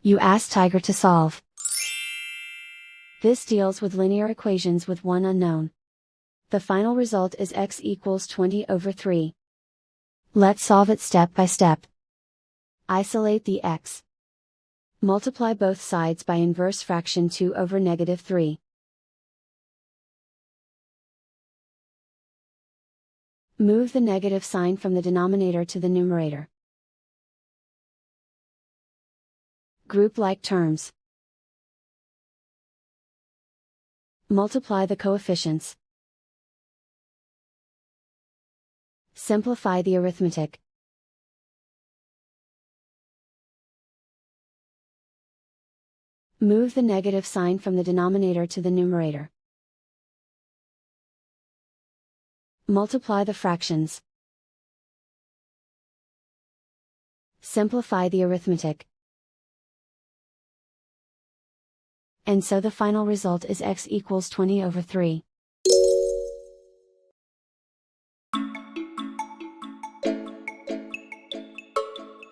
You ask Tiger to solve. This deals with linear equations with one unknown. The final result is x equals 20/3. Let's solve it step by step. Isolate the x. Multiply both sides by inverse fraction 2/3. Move the negative sign from the denominator to the numerator. Group like terms. Multiply the coefficients. Simplify the arithmetic. Move the negative sign from the denominator to the numerator. Multiply the fractions. Simplify the arithmetic. And so the final result is x equals 20/3.